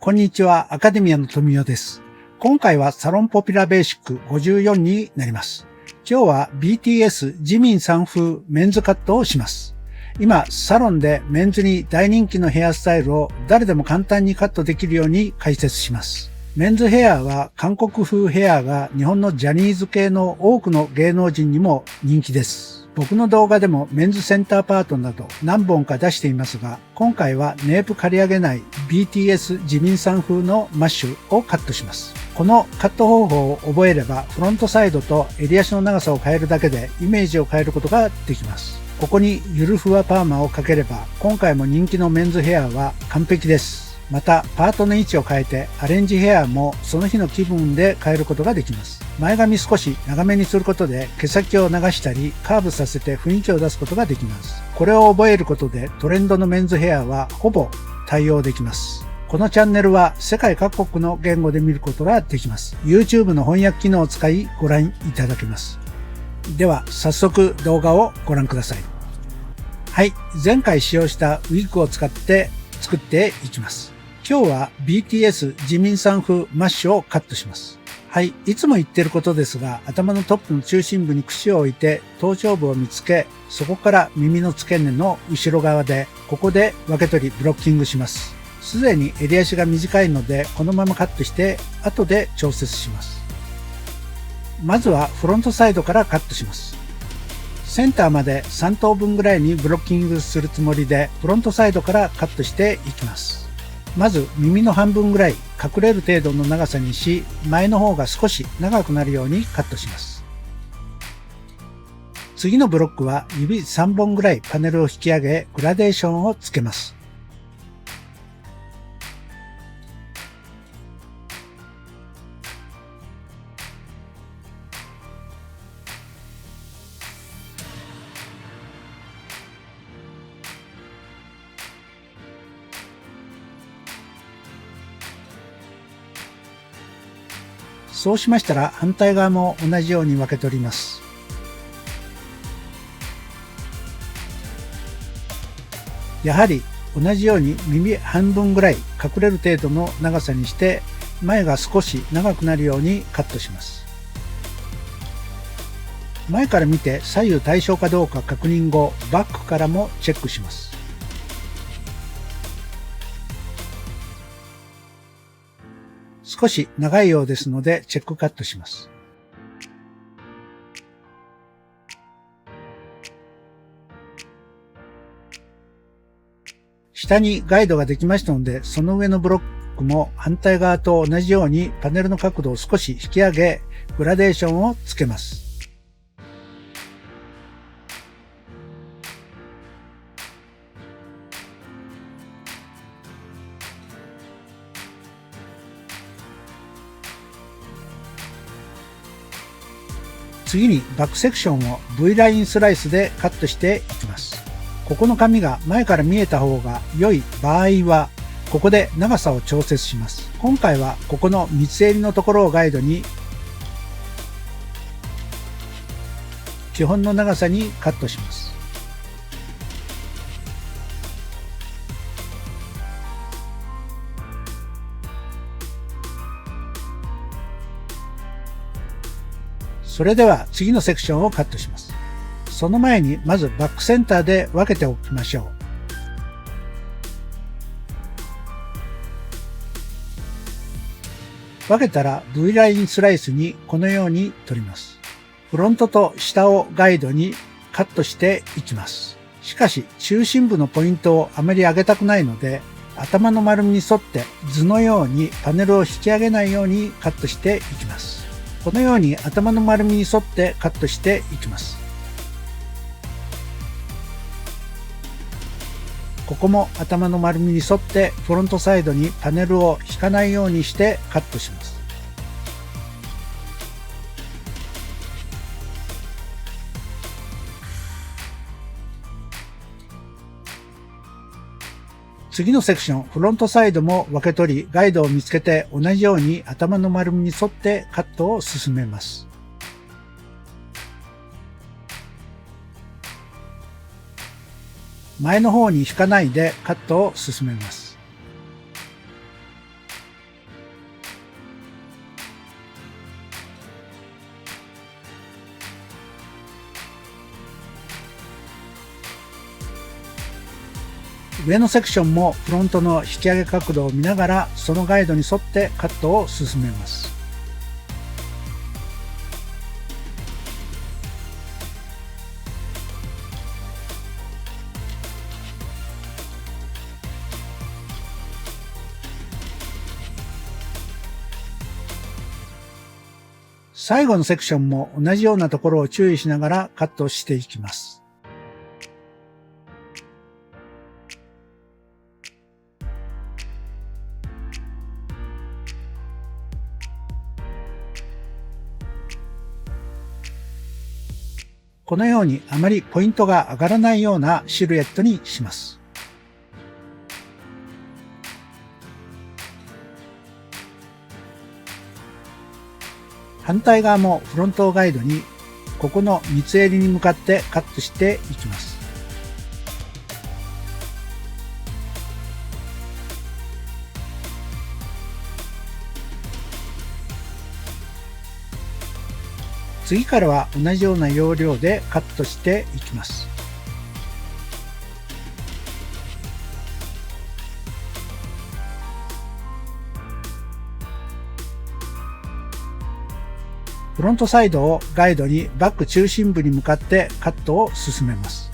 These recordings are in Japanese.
こんにちは、アカデミアの富代です。今回はサロンポピュラベーシック54になります。今日は BTS ジミンさん風メンズカットをします。今、サロンでメンズに大人気のヘアスタイルを誰でも簡単にカットできるように解説します。メンズヘアは韓国風ヘアが日本のジャニーズ系の多くの芸能人にも人気です。僕の動画でもメンズセンターパートなど何本か出していますが、今回はネープ刈り上げない BTS ジミンさん風のマッシュをカットします。このカット方法を覚えればフロントサイドと襟足の長さを変えるだけでイメージを変えることができます。ここにゆるふわパーマをかければ今回も人気のメンズヘアは完璧です。またパートの位置を変えてアレンジヘアもその日の気分で変えることができます。前髪少し長めにすることで毛先を流したりカーブさせて雰囲気を出すことができます。これを覚えることでトレンドのメンズヘアはほぼ対応できます。このチャンネルは世界各国の言語で見ることができます。YouTube の翻訳機能を使いご覧いただけます。では早速動画をご覧ください。はい、前回使用したウィッグを使って作っていきます。今日は BTS ジミンさん風マッシュをカットします。はい、いつも言ってることですが、頭のトップの中心部に櫛を置いて頭頂部を見つけ、そこから耳の付け根の後ろ側で、ここで分け取りブロッキングします。すでに襟足が短いので、このままカットして後で調節します。まずはフロントサイドからカットします。センターまで3等分ぐらいにブロッキングするつもりで、フロントサイドからカットしていきます。まず耳の半分ぐらい隠れる程度の長さにし、前の方が少し長くなるようにカットします。次のブロックは指3本ぐらいパネルを引き上げ、グラデーションをつけます。そうしましたら反対側も同じように分け取ります。やはり同じように耳半分ぐらい隠れる程度の長さにして前が少し長くなるようにカットします。前から見て左右対称かどうか確認後、バックからもチェックします。少し長いようですのでチェックカットします。下にガイドができましたので、その上のブロックも反対側と同じようにパネルの角度を少し引き上げ、グラデーションをつけます。次にバックセクションを V ラインスライスでカットしていきます。ここの髪が前から見えた方が良い場合は、ここで長さを調節します。今回はここの三つ襟のところをガイドに、基本の長さにカットします。それでは次のセクションをカットします。その前にまずバックセンターで分けておきましょう。分けたら V ラインスライスにこのように取ります。フロントと下をガイドにカットしていきます。しかし中心部のポイントをあまり上げたくないので、頭の丸みに沿って図のようにパネルを引き上げないようにカットしていきます。このように頭の丸みに沿ってカットしていきます。ここも頭の丸みに沿ってフロントサイドにパネルを引かないようにしてカットします。次のセクション、フロントサイドも分け取り、ガイドを見つけて同じように頭の丸みに沿ってカットを進めます。前の方に引かないでカットを進めます。上のセクションもフロントの引き上げ角度を見ながらそのガイドに沿ってカットを進めます。最後のセクションも同じようなところを注意しながらカットしていきます。このようにあまりポイントが上がらないようなシルエットにします。反対側もフロントガイドにここの三つ襟に向かってカットしていきます。次からは同じような要領でカットしていきます。フロントサイドをガイドにバック中心部に向かってカットを進めます。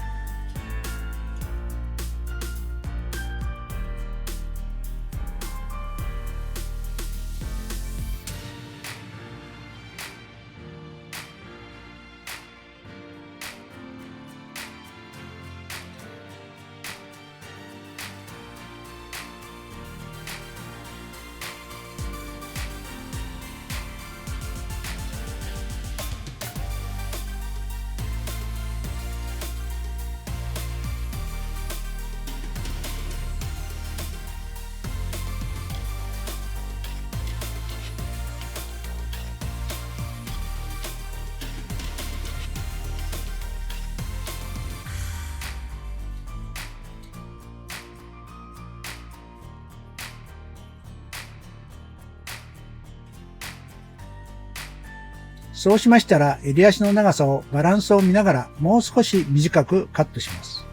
そうしましたら襟足の長さをバランスを見ながらもう少し短くカットします。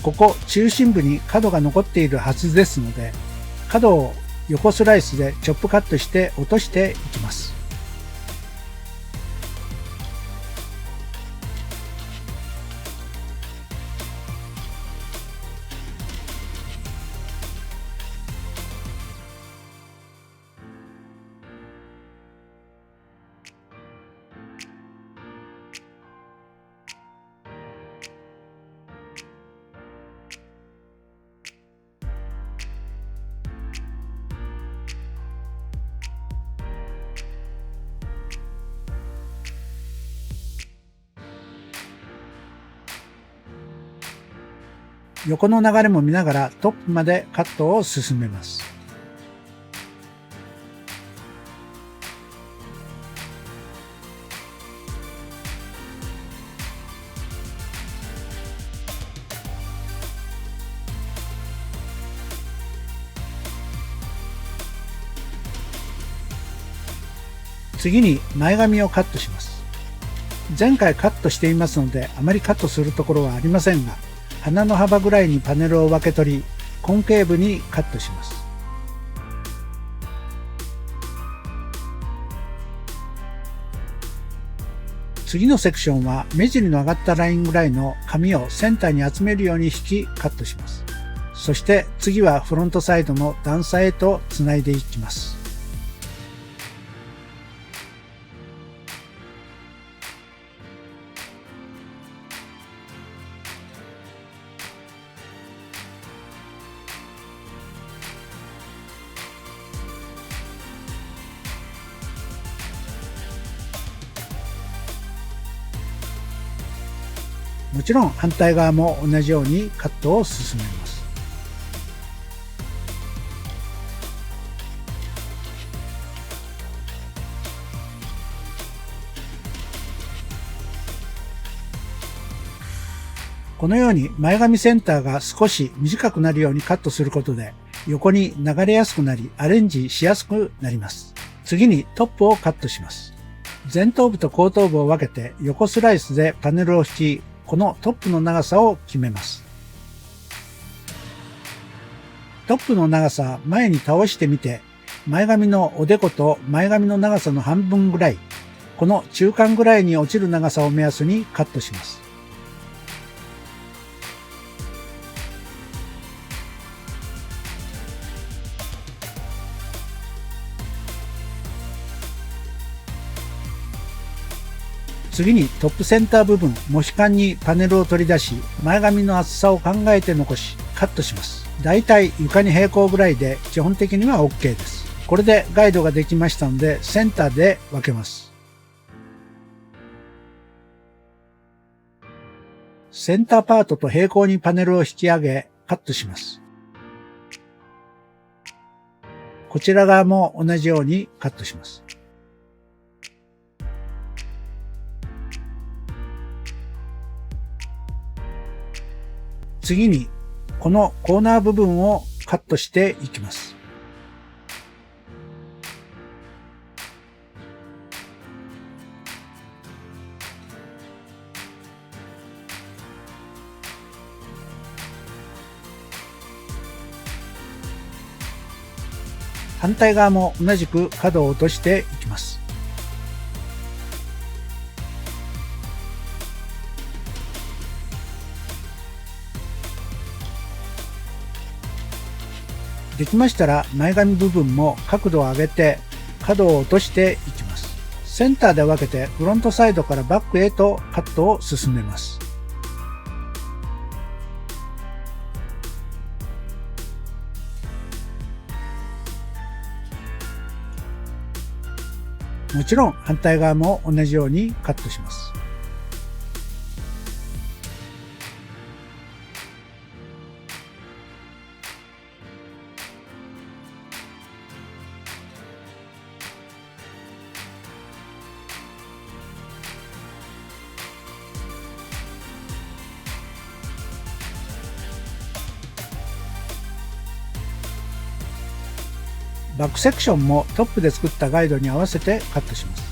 ここ中心部に角が残っているはずですので、角を横スライスでチョップカットして落としていきます。横の流れも見ながらトップまでカットを進めます。次に前髪をカットします。前回カットしていますのであまりカットするところはありませんが、鼻の幅ぐらいにパネルを分け取り、コンケーブにカットします。次のセクションは目尻の上がったラインぐらいの髪をセンターに集めるように引きカットします。そして次はフロントサイドの段差へとつないでいきます。もちろん反対側も同じようにカットを進めます。このように前髪センターが少し短くなるようにカットすることで横に流れやすくなりアレンジしやすくなります。次にトップをカットします。前頭部と後頭部を分けて横スライスでパネルを引き、このトップの長さを決めます。トップの長さ前に倒してみて、前髪のおでこと前髪の長さの半分ぐらい、この中間ぐらいに落ちる長さを目安にカットします。次にトップセンター部分、モヒカンにパネルを取り出し、前髪の厚さを考えて残し、カットします。だいたい床に平行ぐらいで基本的には OK です。これでガイドができましたので、センターで分けます。センターパートと平行にパネルを引き上げ、カットします。こちら側も同じようにカットします。次に、このコーナー部分をカットしていきます。反対側も同じく角を落としていきます。できましたら前髪部分も角度を上げて角を落としていきます。センターで分けてフロントサイドからバックへとカットを進めます。もちろん反対側も同じようにカットします。バックセクションもトップで作ったガイドに合わせてカットします。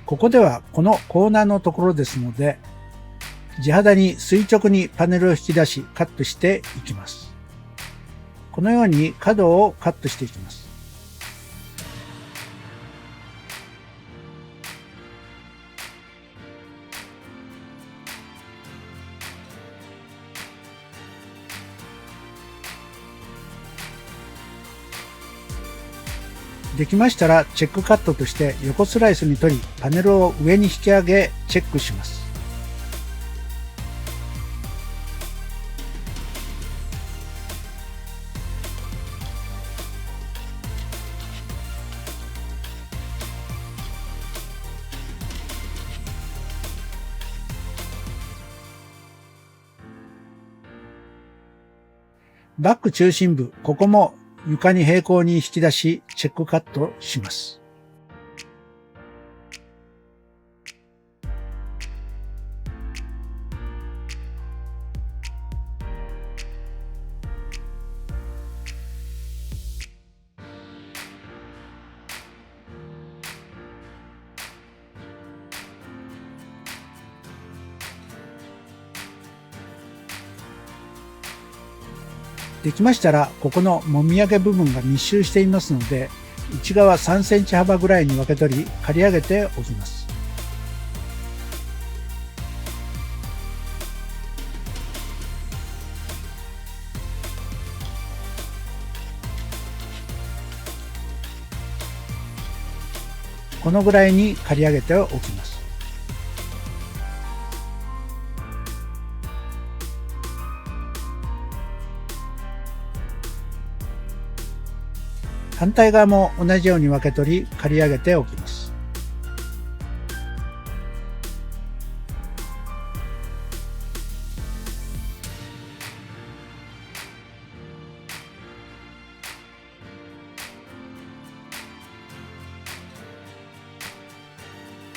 ここではこのコーナーのところですので、地肌に垂直にパネルを引き出しカットしていきます。このように角をカットしていきます。できましたらチェックカットとして横スライスに取りパネルを上に引き上げチェックします。バック中心部、ここも床に平行に引き出し、チェックカットします。できましたら、ここのもみ上げ部分が密集していますので、内側3センチ幅ぐらいに分け取り、刈り上げておきます。このぐらいに刈り上げておきます。反対側も同じように分け取り刈り上げておきます。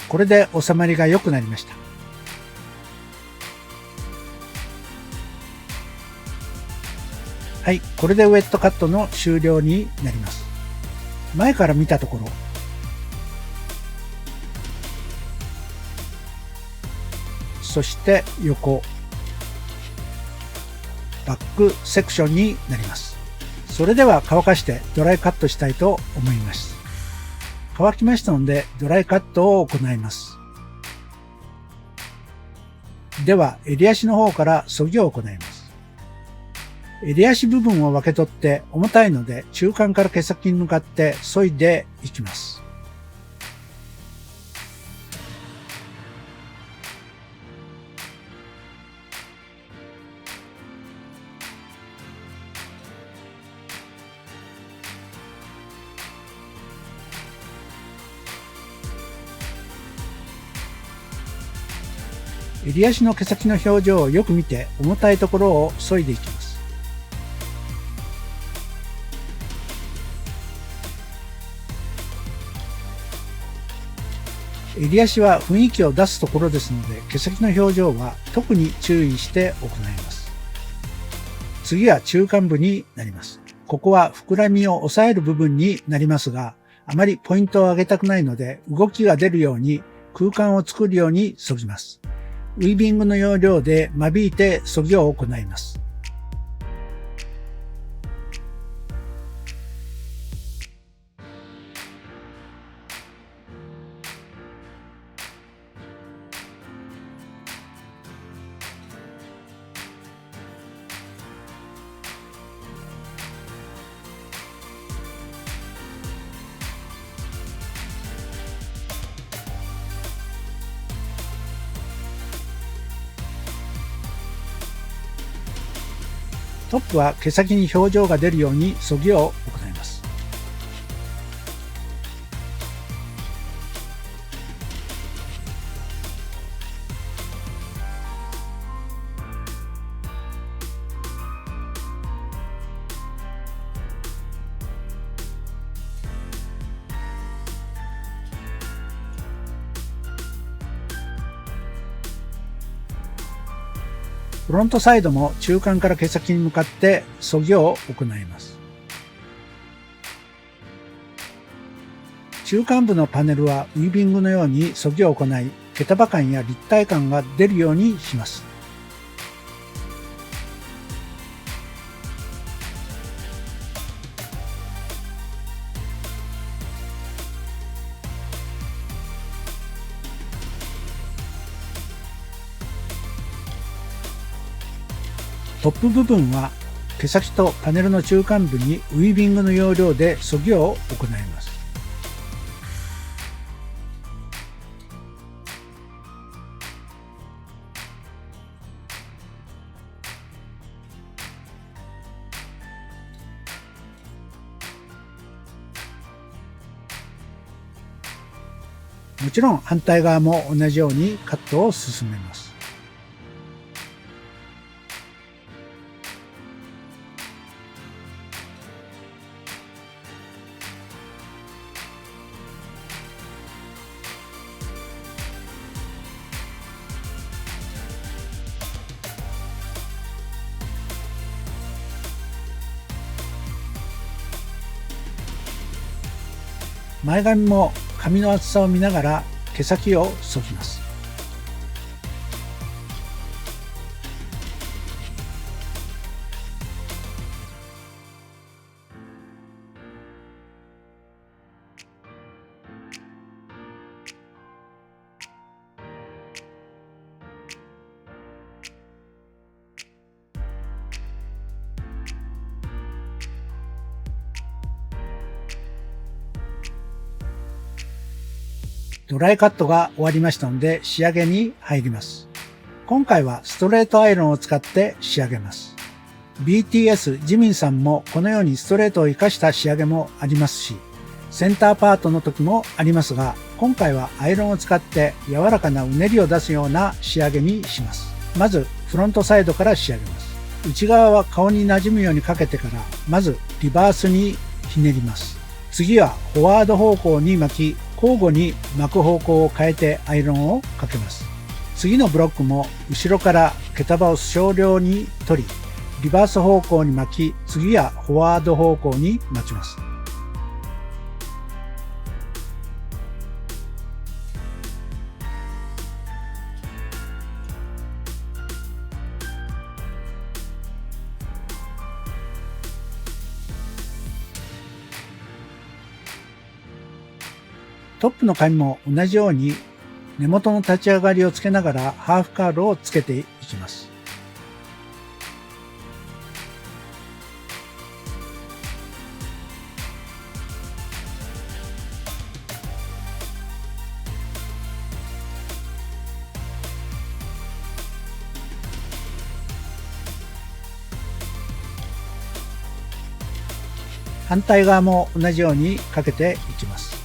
これで収まりが良くなりました。はい、これでウェットカットの終了になります。前から見たところ、そして横、バックセクションになります。それでは乾かしてドライカットしたいと思います。乾きましたのでドライカットを行います。では襟足の方から削ぎを行います。襟足部分を分け取って重たいので中間から毛先に向かって削いでいきます。襟足の毛先の表情をよく見て重たいところを削いでいきます。襟足は雰囲気を出すところですので毛先の表情は特に注意して行います。次は中間部になります。ここは膨らみを抑える部分になりますが、あまりポイントを上げたくないので動きが出るように空間を作るように削ぎます。ウィービングの要領で間引いて削ぎを行います。トップは毛先に表情が出るように削ぎを行います。フロントサイドも中間から毛先に向かって削ぎを行います。中間部のパネルはウィービングのように削ぎを行い、毛束感や立体感が出るようにします。トップ部分は毛先とパネルの中間部にウィービングの要領で削ぎを行います。もちろん反対側も同じようにカットを進めます。前髪も髪の厚さを見ながら毛先を削ぎます。ドライカットが終わりましたので仕上げに入ります。今回はストレートアイロンを使って仕上げます。BTS ジミンさんもこのようにストレートを活かした仕上げもありますし、センターパートの時もありますが、今回はアイロンを使って柔らかなうねりを出すような仕上げにします。まずフロントサイドから仕上げます。内側は顔に馴染むようにかけてから、まずリバースにひねります。次はフォワード方向に巻き、交互に巻く方向を変えてアイロンをかけます。次のブロックも後ろから毛束を少量に取り、リバース方向に巻き、次はフォワード方向に巻きます。トップの紙も同じように根元の立ち上がりをつけながらハーフカールをつけていきます。反対側も同じようにかけていきます。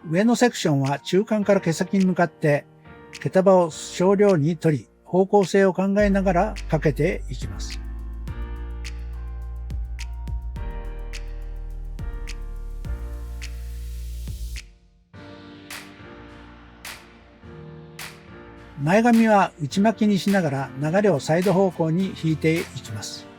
上のセクションは中間から毛先に向かって毛束を少量に取り、方向性を考えながらかけていきます。前髪は内巻きにしながら流れをサイド方向に引いていきます。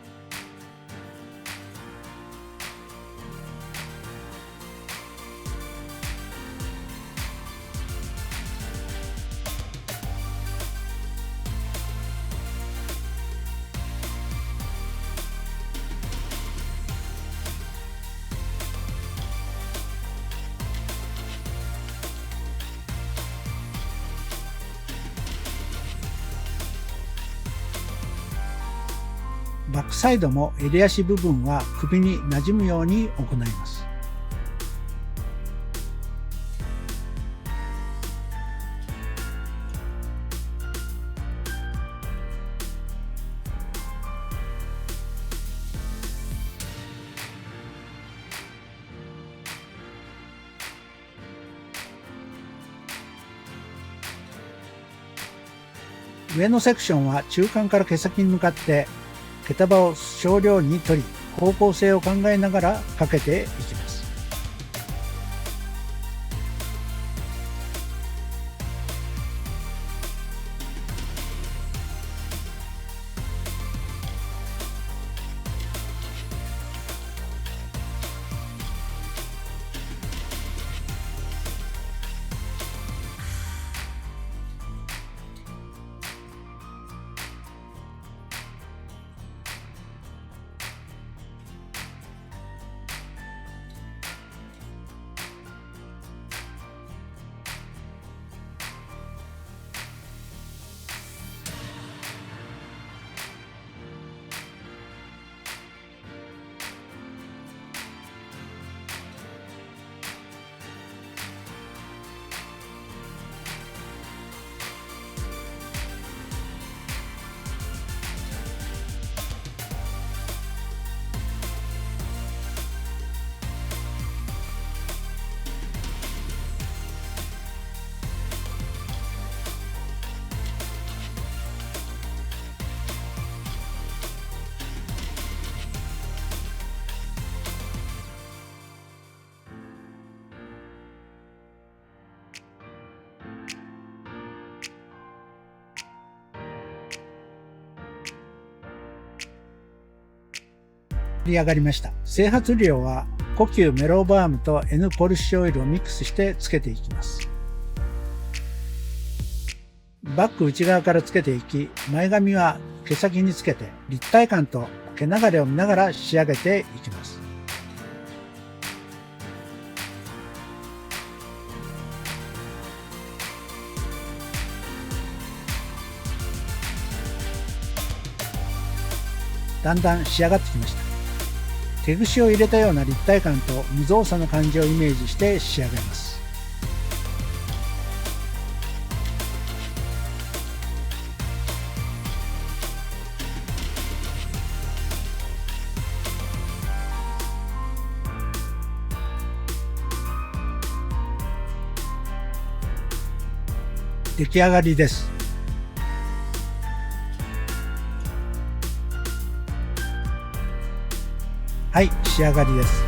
バックサイドも襟足部分は首に馴染むように行います。上のセクションは中間から毛先に向かって毛束を少量に取り、方向性を考えながらかけていきます。り上がりました。整髪料はコキューメローバームと N ポリッシュオイルをミックスしてつけていきます。バッグ内側からつけていき、前髪は毛先につけて立体感と毛流れを見ながら仕上げていきます。だんだん仕上がってきました。手ぐしを入れたような立体感と無造作な感じをイメージして仕上げます。出来上がりです。はい、仕上がりです。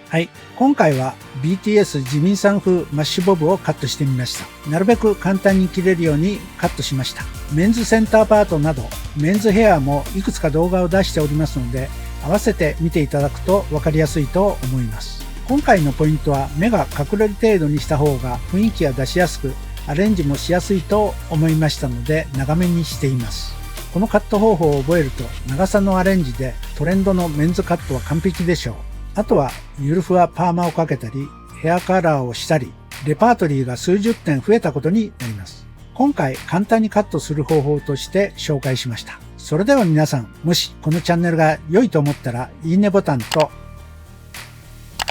はい、今回は BTS ジミンさん風マッシュボブをカットしてみました。なるべく簡単に切れるようにカットしました。メンズセンターパートなどメンズヘアもいくつか動画を出しておりますので、合わせて見ていただくと分かりやすいと思います。今回のポイントは目が隠れる程度にした方が雰囲気が出しやすく、アレンジもしやすいと思いましたので長めにしています。このカット方法を覚えると長さのアレンジでトレンドのメンズカットは完璧でしょう。あとはゆるふわパーマをかけたり、ヘアカラーをしたり、レパートリーが数十点増えたことになります。今回簡単にカットする方法として紹介しました。それでは皆さん、もしこのチャンネルが良いと思ったらいいねボタンと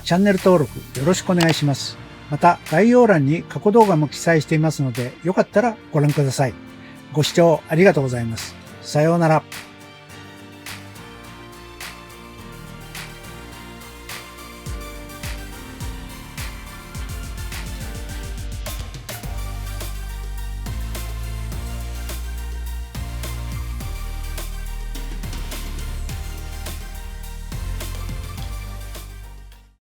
チャンネル登録よろしくお願いします。また概要欄に過去動画も記載していますので、よかったらご覧ください。ご視聴ありがとうございます。さようなら。